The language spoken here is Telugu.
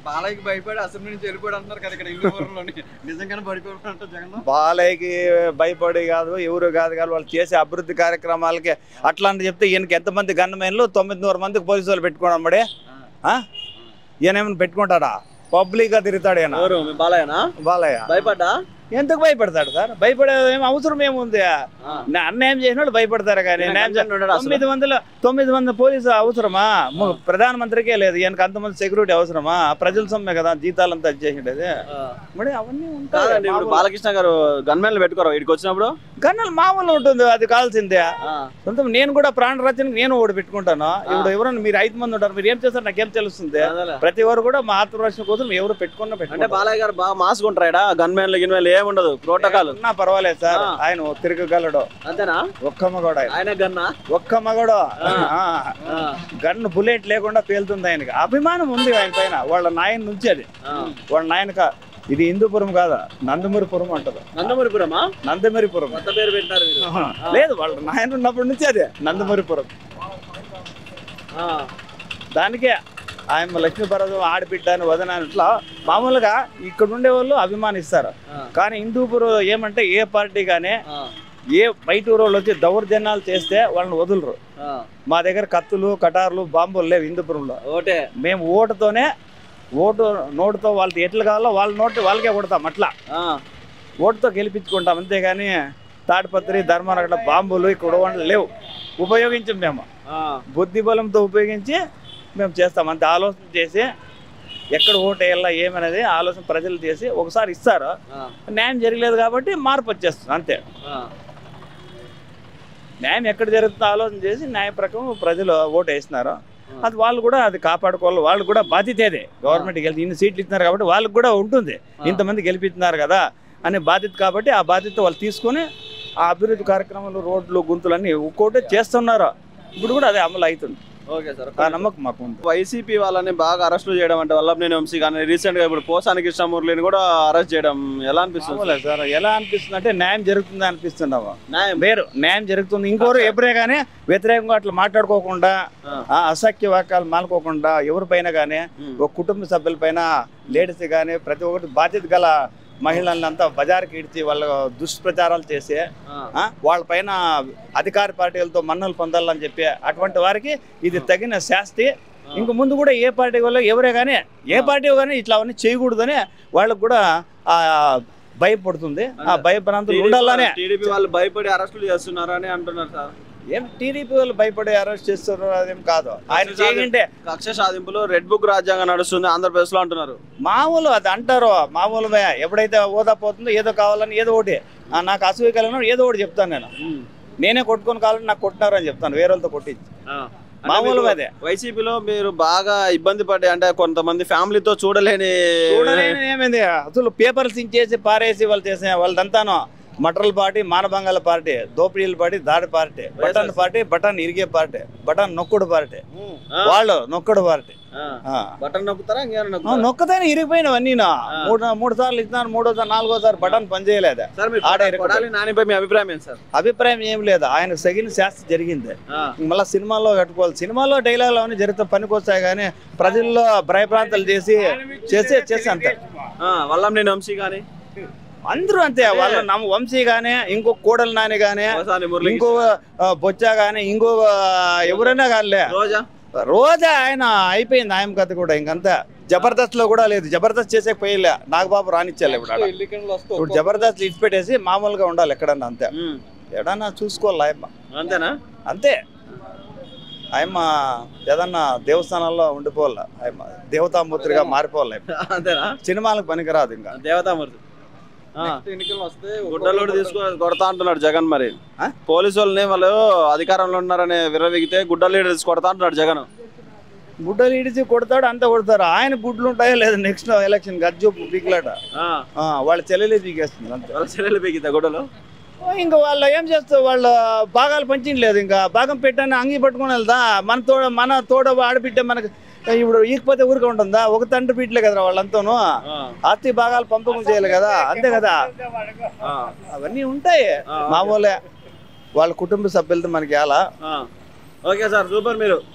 బాలయ్యకి భయపడి అసెంబ్లీ నుంచి వెళ్ళిపోయాడు అంటున్నారు కదా ఇక్కడ హిందూపురంలోని. నిజంగానే పడిపోయాడు అంటారు జగన్. బాలయ్యకి భయపడి కాదు, ఎవరు కాదు వాళ్ళు చేసే అభివృద్ధి కార్యక్రమాలకి అట్లాంటి చెప్తే ఈయనకి ఎంతమంది గన్మెన్లు 900 మందికి పోలీసు వాళ్ళు పెట్టుకోవడం మడే ఈయనేమైనా పెట్టుకుంటాడా? పబ్లిక్ గా తిరుగుతాడు ఈయన. బాలయ్య భయపడ్డా? ఎందుకు భయపడతాడు సార్? భయపడే అవసరం ఏముంది? అన్యాయం చేసిన వాళ్ళు భయపడతారు కానీ 9 మంది పోలీసు అవసరమా? ప్రధానమంత్రికే లేదు, ఈయనకి అంతమంది సెక్యూరిటీ అవసరమా? ప్రజల సొమ్మే కదా జీతాలంతా చేసిండేది. మరి అవన్నీ ఉంటాయి. బాలకృష్ణ గారు గన్మెన్లు పెట్టుకోరు ఇక్కడికి వచ్చినప్పుడు? గన్నులు మామూలు ఉంటుంది, అది కావాల్సిందే. సొంతం నేను కూడా ప్రాణ రచనకి నేను ఒకటి పెట్టుకుంటాను. ఇప్పుడు ఎవరైనా మీరు 5 మంది ఉంటారు, మీరు ఏం చేస్తారు నాకేం తెలుస్తుంది? ప్రతి ఒక్కరు కూడా మా ఆత్మరక్షణ కోసం ఎవరు పెట్టుకున్నా అంటే బాలయ్య గారు బాగా మాస్క్ ఉంటారా? గన్మెన్లు గిన్మెన్లు ఏముండదు, ప్రోటోకాల్ ఉన్నా పర్వాలేదు సార్. ఆయన తిరగగలడు. అంతేనా? ఒక్క మగోడు ఆయన గన్నా ఒక్క మగోడు. గన్ను బుల్లెట్ లేకుండా పేలుతుంది. ఆయనకి అభిమానం ఉంది ఆయన పైన, వాళ్ళ నాయన నుంచి. అది వాళ్ళ నాయనక. ఇది హిందూపురం కాదా, నందమూరిపురం అంటారు. నందమూరిపురమా? నందమూరిపురం పేరు పెట్టారు లేదు, వాళ్ళ నాయన ఉన్నప్పటి నుంచి అదే నందమూరిపురం. దానికే ఆయన లక్ష్మీపరదం ఆడబిడ్డ అని వదన ఇట్లా మామూలుగా ఇక్కడ ఉండే వాళ్ళు అభిమానిస్తారు. కానీ హిందూపురం ఏమంటే ఏ పార్టీ కానీ ఏ బయట ఊరోళ్ళు వచ్చి దౌర్జన్యాలు చేస్తే వాళ్ళని వదులరు. మా దగ్గర కత్తులు కటార్లు బాంబులు లేవు హిందూపురంలో. మేము ఓటు నోటుతో వాళ్ళకి ఎట్లు కావాలో వాళ్ళ నోటు వాళ్ళకే కొడతాం. అట్లా ఓటుతో గెలిపించుకుంటాం. అంతేగాని తాడిపత్రి ధర్మనగడ బాంబులు ఇక్కడ లేవు. ఉపయోగించాం మేము, బుద్ధి బలంతో ఉపయోగించి మేము చేస్తాం. అంతే ఆలోచన చేసి ఎక్కడ ఓటు వేయాలా ఏమనేది ఆలోచన ప్రజలు చేసి ఒకసారి ఇస్తారు. న్యాయం జరగలేదు కాబట్టి మార్పు వచ్చేస్తుంది అంతే. న్యాయం ఎక్కడ జరుగుతుందో ఆలోచన చేసి న్యాయ ప్రకారం ప్రజలు ఓటు వేస్తున్నారు. అది వాళ్ళు కూడా అది కాపాడుకోవాలి. వాళ్ళు కూడా బాధ్యత అదే. గవర్నమెంట్ గెలిచి ఇన్ని సీట్లు ఇస్తున్నారు కాబట్టి వాళ్ళకి కూడా ఉంటుంది, ఇంతమంది గెలిపిస్తున్నారు కదా అనే బాధ్యత. కాబట్టి ఆ బాధ్యత వాళ్ళు తీసుకొని ఆ అభివృద్ధి కార్యక్రమాలు, రోడ్లు, గుంతులన్నీ ఒక్కోటి చేస్తున్నారు. ఇప్పుడు కూడా అదే అమలు అవుతుంది. ఓకే సార్, ఆ నమ్మకం మాకు ఉంది. వైసీపీ వాళ్ళని బాగా అరెస్టులు చేయడం అంటే వల్లభనేని వంశీ కానీ రీసెంట్ గా ఇప్పుడు పోసాని కృష్ణమూర్తిని కూడా అరెస్ట్ చేయడం ఎలా అనిపిస్తుంది సార్? ఎలా అనిపిస్తుంది అంటే న్యాయం జరుగుతుంది అనిపిస్తున్నాము. వేరు న్యాయం జరుగుతుంది. ఇంకోరు ఎప్పుడే కానీ వ్యతిరేకంగా అట్లా మాట్లాడుకోకుండా, అసఖ్య వాక్యాలు మానుకోకుండా ఎవరిపైన కానీ ఒక కుటుంబ సభ్యుల పైన, లేడీస్ కానీ ప్రతి ఒక్కటి బాధ్యత గల మహిళలంతా బజార్కి ఇడ్చి వాళ్ళ దుష్ప్రచారాలు చేసి వాళ్ళ పైన అధికార పార్టీలతో మన్నలు పొందాలని చెప్పి అటువంటి వారికి ఇది తగిన శాస్తి. ఇంక ముందు కూడా ఏ పార్టీ వాళ్ళు ఎవరే కానీ ఏ పార్టీ కానీ ఇట్లా అవన్నీ చేయకూడదని వాళ్ళకు కూడా భయపడుతుంది. ఆ భయభ్రాంతులు ఉండాలనే టీడీపీ వాళ్ళు భయపడి అరెస్టులు చేస్తున్నారని అంటున్నారు సార్. ఏం టీడీపీ వాళ్ళు భయపడి అరెస్ట్ చేస్తున్నారు అదేం కాదు. ఆయన చేయకంటే కక్ష సాధింపులు రెడ్ బుక్ రాజ్యాంగం నడుస్తుంది ఆంధ్రప్రదేశ్ లో అంటున్నారు. మామూలు అది అంటారు. మామూలుగా ఎప్పుడైతే హోదా పోతుందో ఏదో కావాలని ఏదో ఒకటి నాకు అసూయ కలిగిన ఏదో ఒకటి చెప్తాను. నేనే కొట్టుకొని కావాలని నాకు కొట్టినారు అని చెప్తాను, వేరే వాళ్ళతో కొట్టించి. మామూలుగా అదే. వైసీపీలో మీరు బాగా ఇబ్బంది పడి అంటే కొంతమంది ఫ్యామిలీతో చూడలేని ఏమైంది అసలు పేపర్లు సించేసి పారేసి వాళ్ళు చేసే వాళ్ళదంతాను మటరల్ పార్టీ, మానభంగాల పార్టీ, దోపిడీల పార్టీ, దాడి పార్టీ, బటన్ పార్టీ, బటన్ ఇరిగే పార్టీ, బటన్ నొక్కుడు పార్టీ, వాళ్ళు నొక్కుడు పార్టీ. బటన్ నొక్కుతారా? నొక్కతేనే ఇరిగిపోయినవన్నీ. 3 సార్లు ఇస్తున్నారు, 3వ 4వ పటన్ పనిచేయలేదు. మీ అభిప్రాయం ఏంటి సార్? అభిప్రాయం ఏం లేదు. ఆయనకు తగిన శాస్త్రం జరిగింది. మళ్ళీ సినిమాలో కట్టుకోవాలి. సినిమాలో డైలాగులు అవన్నీ జరిగితే పనికొస్తాయి కానీ ప్రజల్లో భయప్రాంతాలు చేసి అంతే. వల్లభనేని వంశీ కానీ అందరూ అంతే. వాళ్ళ వంశీ గానీ, ఇంకో కోడలు నాని గానీ, ఇంకో బొచ్చా గానీ, ఇంకో ఎవరైనా కానీ రోజా ఆయన అయిపోయింది. ఆయన కథ కూడా ఇంకంతా. జబర్దస్త్ లో కూడా లేదు. జబర్దస్త్ చేసే పోయిలే, నాగబాబు రానిచ్చాలి. ఇప్పుడు జబర్దస్త్ ఇచ్చిపెట్టేసి మామూలుగా ఉండాలి ఎక్కడన్నా. అంతే. ఎక్కడన్నా చూసుకోవాలి ఆయమ్మ. అంతేనా? అంతే. ఆయమ్మ ఏదన్నా దేవస్థానాల్లో ఉండిపోవాలి. ఆయమ్మ దేవతామూర్తిగా మారిపోవాలి. అంతేనా? సినిమాలకు పనికిరాదు ఇంకా దేవతామూర్తి. ఎన్నికలు వస్తే గుడ్డలోడు కొడతా అంటున్నాడు జగన్. మరి పోలీసు వాళ్ళని వాళ్ళు అధికారంలో ఉన్నారని విర్రవిగితే గుడ్డలు తీసి కొడతా అంటున్నాడు జగన్. గుడ్డలు ఇడిచి కొడతాడు, అంతా కొడతారు. ఆయన గుడ్లు ఉంటాయో లేదు నెక్స్ట్ ఎలక్షన్ గజ్జు పీకులాట వాళ్ళ చెల్లెలే పీకేస్తుంది. అంతే. వాళ్ళ చెల్లెలు పీకితే గుడ్డలు. ఇంకా వాళ్ళు ఏం చేస్తారు? వాళ్ళు భాగాలు పంచలేదు. ఇంకా భాగం పెట్టాను అంగి పట్టుకుని వెళ్దా. మన తోడ ఆడబిడ్డ మనకు ఇప్పుడు ఈకపోతే ఊరికే ఉంటుందా? ఒక తండ్రి బిడ్డలే కదా వాళ్ళంతాను. ఆస్తి భాగాలు పంపకం చేయాలి కదా, అంతే కదా. అవన్నీ ఉంటాయి మామూలే. వాళ్ళ కుటుంబ సభ్యులతో మనకి ఎలా. Okay sir, super. మీరు